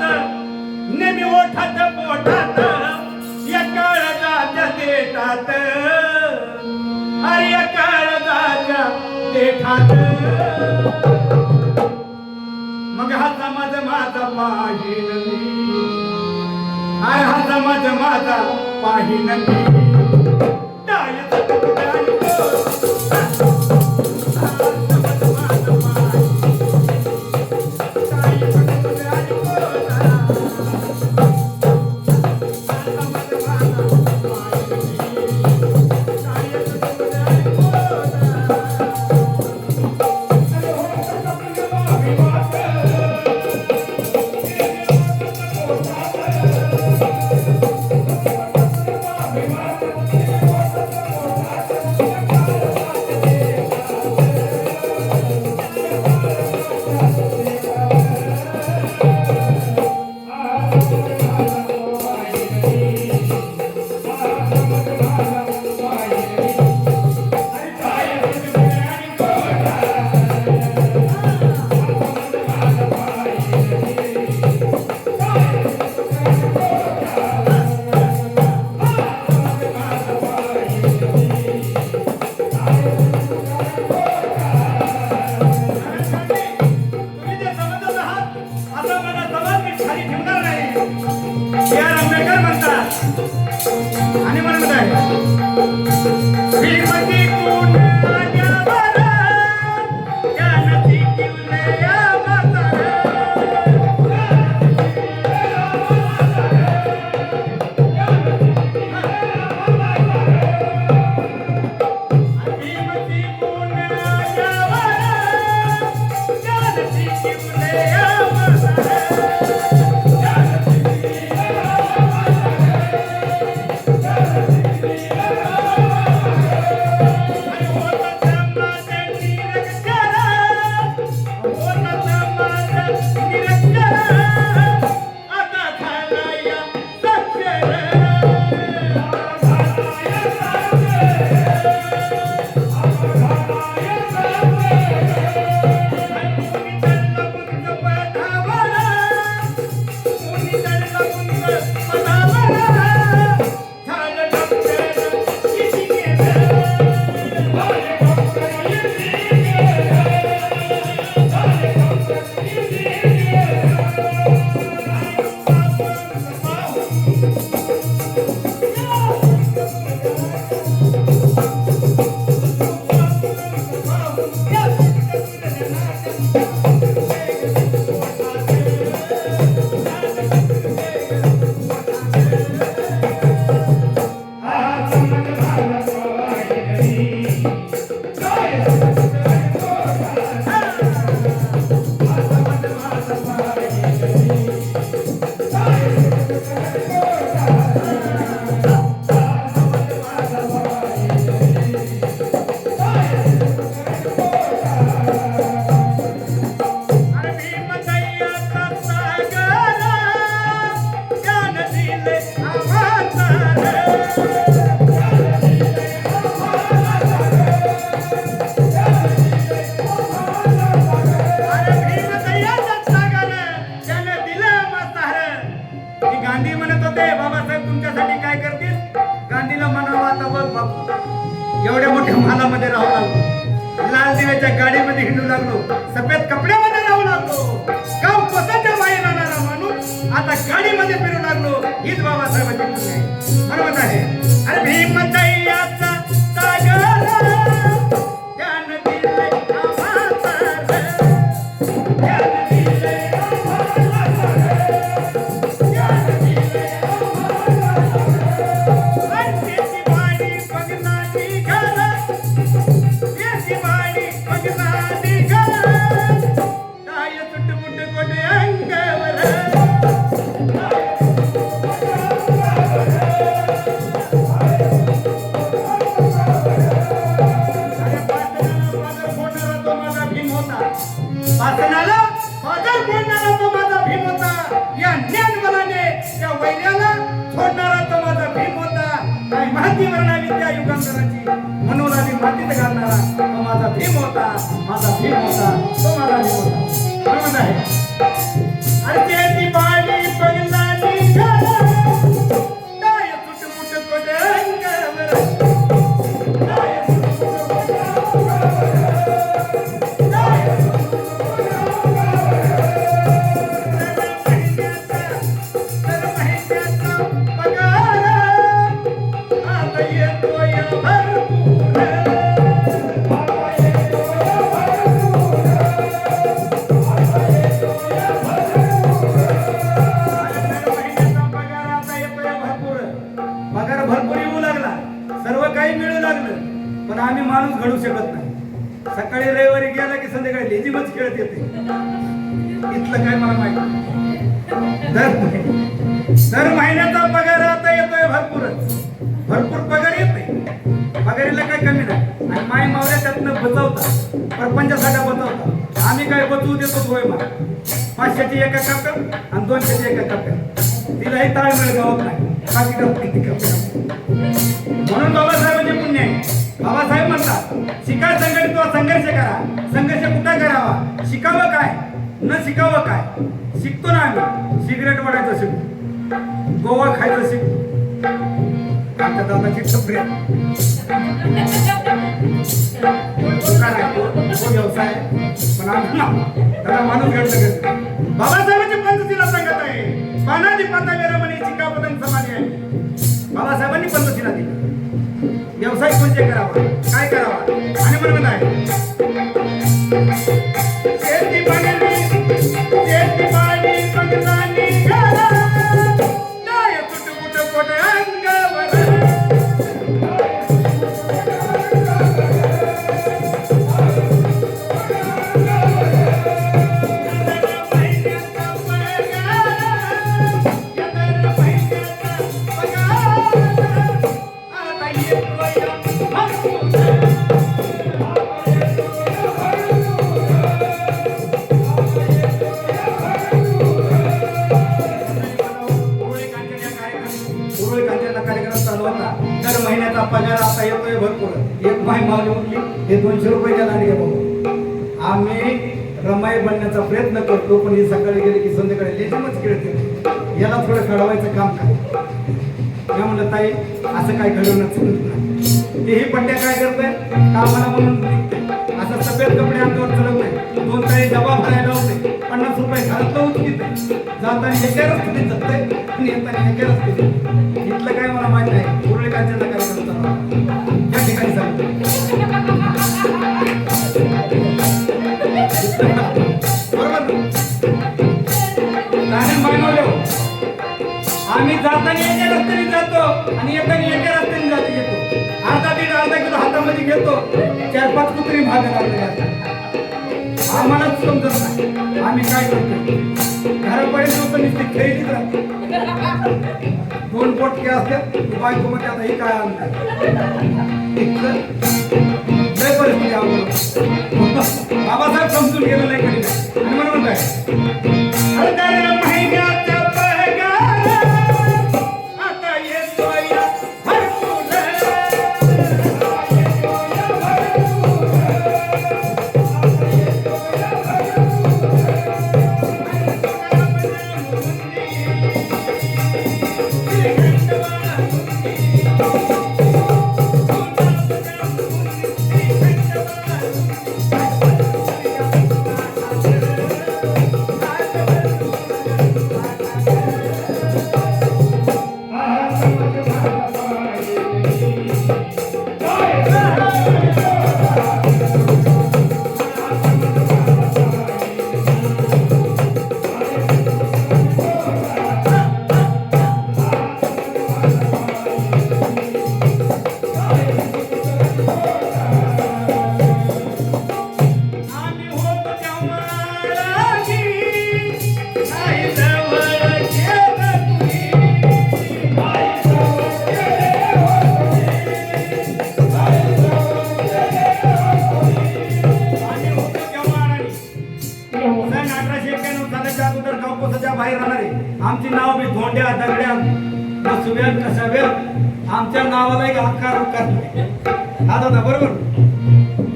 हात नेहमी ओठात पोटात या काळजाच्या देठात अरे या काळजाच्या देठात मग हा समाज माझा पाहिन मी अरे हा समाज माझा पाहिन मी गांधी म्हणत होते बाबासाहेब तुमच्यासाठी काय करतील. गांधीला म्हणावं आता बघ बापू एवढ्या मोठ्या मालामध्ये राहू लागलो, लाल दिव्याच्या गाडीमध्ये हिंडू लागलो, सफेद कपड्यामध्ये राहू लागलो, गाव कोसाच्या बाहेर राहणारा माणूस आता गाडीमध्ये फिरू लागलो. हीच बाबासाहेबांची पुण्य आहे. बरोबर आहे. अरे भीमतैयाचा सागर ज्ञान दिले वाचनाला बाजार फोडणारा तो माझा भीम होता. या ज्ञानबलाने त्या वैर्याला सोडणारा तो माझा भीम होता. काही माहिती वर्णावी त्या युगांतराची मनोरावी मातीत घालणारा तो माझा भीम होता. माझा भीम होता तो माझा भीम होता. बरोबर आहे. अरे ते ती बाळी घडू शकत नाही. सकाळी रविवारी गेला की संध्याकाळी लेझिमच खेळत येते. इथलं काय मला माहिती. दर महिन्याचा पगार आता येतोय भरपूर पगार येतोय. पगारीला काही कमी नाही. आणि माई मावऱ्या त्यातनं बचावतात, परपंचासाठी बचावतात. आम्ही काय बचवू देतो होय मग 500ची एका कप्प्यात आणि 200ची एका कप्प्यात. तिलाही ताळमेळ गावत नाही. बाकी गावात किती कप्प्यात. म्हणून बाबासाहेबांचे पुण्य आहे. बाबासाहेब म्हणतात शिका संघटित संघर्ष करा. संघर्ष कुठं करावा? शिकावं काय न शिकावं काय. शिकतो ना आम्ही. सिगरेट वाढायचं शिकतो, गोवा खायचं शिकतो. आमच्या दादाची टपरी दुकान आहे, तो व्यवसाय. पण आम्ही त्याला माणूस घडलं. बाबासाहेबांची पंचशीला सांगत आहे पानाची पाता वेरमणी शिकापदन समानी आहे. बाबासाहेबांनी पंचशीला दिली. व्यवसाय कोणते करावा, काय करावा आणि म्हणत आहे शेती पाणी पंगलानी घरा नाय कुट कोट अंगावर. पगार आता येतोय भरपूर. एक माय मावली उठली हे 200 रुपये द्यायला आणि बाबा आम्ही रमाई बनण्याचा प्रयत्न करतो. पण ही सकाळी गेली की संध्याकाळी लेझिमच खेळते. याला थोडं घडवायचं काम काय. मी म्हणलं ताई असं काय घडवणं चुकत नाही. तेही पट्ट्या काय करतंय कामाला म्हणून असं सफेद कपडे अंगावर चढत नाही. 2 ताई डबा भरायला होते 50 रुपये घरात उचकीत आहे. जाताना एका रस्त्याने जगतंय आणि येताना एका रस्त्याने. इथलं काय मला माहित नाही. पूर्वी कांच्या कार्यक्रम त्या ठिकाणी सांगतो बरोबर. आम्ही जाताना एका रस्त्याने जातो आणि येताना एका रस्त्याने येतो. अर्धा किलो हातामध्ये घेतो. 4-5 कुत्री भाग लागले. आम्हाला समजत नाही आम्ही काय करतो. घरापर्यंत लोक नुसती खेळलीच राहतो. 2 पोटके असतात बायको मध्ये आता हे काय आणतात परिस्थिती आवडत. बाबासाहेब समजून गेलं नाही कधी. आणि म्हणून काय महिन्याचा पगार आता येतोय बाहेर राहणारे. आमची नाव बी धोंड्या दगड्या नसुव्या कसाव्या. आमच्या नावाला एक आकार हा दादा बरोबर.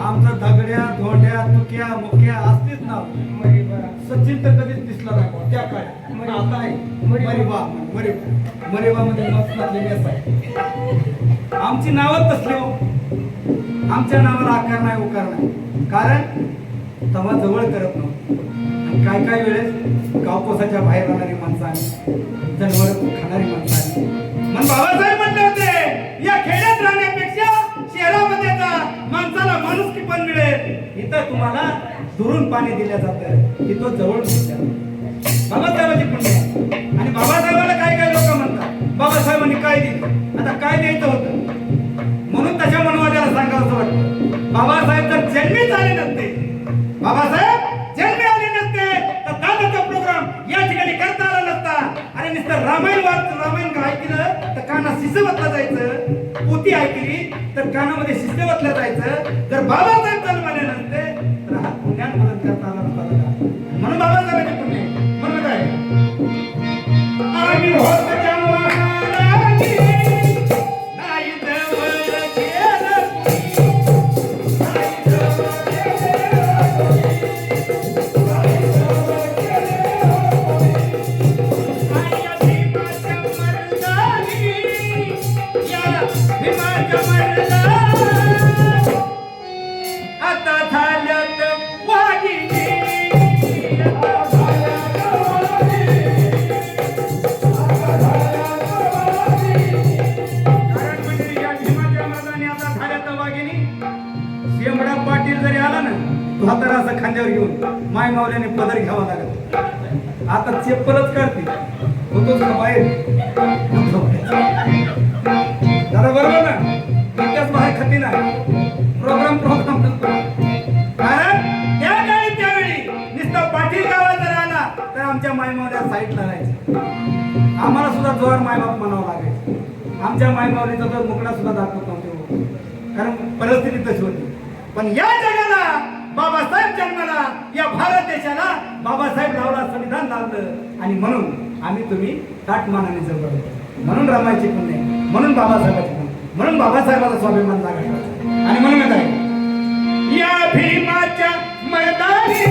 आमचं दगड्या धोंड्या तुक्या मुक्या असतेच नाव. सचिन तर कधीच दिसला नाही त्या काळात. आता आहे मरिबा मध्ये नसलेली आहे. आमची नावच तसली हो. आमच्या नावाला आकार नाही उकार नाही. कारण तेव्हा जवळ करत नव्हतं. काय काय वेळेस गावकोसाच्या बाहेर राहणारी माणसं आणि जनावर खाणारी माणसं आणि मग बाबासाहेब म्हटले होते या खेड्यात राहण्यापेक्षा शहरामध्ये जा. माणसाला माणुसकी पण मिळेल. इथं तुम्हाला दुरून पाणी दिलं जातं तिथं जवळ मिळतं. बाबासाहेबांची पुण्य. आणि बाबासाहेबाला काय काय लोक म्हणतात बाबासाहेबांनी काय दिलं. आता काय द्यायचं होतं म्हणून तशा मनवाद्याला सांगावं असं वाटतं. बाबासाहेब जर जन्मीच आले नसते, बाबासाहेब जन्मी आले नसते तर दादाचा प्रोग्राम या ठिकाणी करता आला नसता. अरे नुसतं रामायण ऐकलं तर कानात शिस्तवतला जायचं, पोती ऐकली तर कानामध्ये शिस्तवतला जायचं. जर बाबासाहेब जन्माले नसते तर हा पुण्यात मदत करता आला नसता. म्हणून बाबासाहेबांचे पुण्य म्हणून काय आम्ही होत जन्माला नाही जवळ गेलं आता झाल्यात वागिनी शेंबडा पाटील जरी आला ना तो हाताला असं खांद्यावर घेऊन माय मावल्याने पदर घ्यावा लागत. आता चप्पलच काढते होतोच का बाहेर दादा बरोबर ना इतक्याच बाहेर खाती ना प्रोग्राम कारण त्यावेळी नुसतं पाटील गावात जर आला तर आमच्या माय मावल्या साईडला राहायचं. आम्हाला सुद्धा जोर मायबाप म्हणावं लागायचं. आमच्या माय मावलीचा तर मुकडा सुद्धा दाखवत नव्हते कारण परिस्थिती तशी होती. पण या जगाला बाबासाहेब जन्माला, या भारत देशाला बाबासाहेब लावला, संविधान लावलं आणि म्हणून आम्ही तुम्ही ताटमानाने जगलो. म्हणून रामायची पुण्य, म्हणून बाबासाहेबाची पुण्य, म्हणून बाबासाहेबाचा स्वाभिमान जागा आणि म्हणून काय या भीमाच्या मैदानी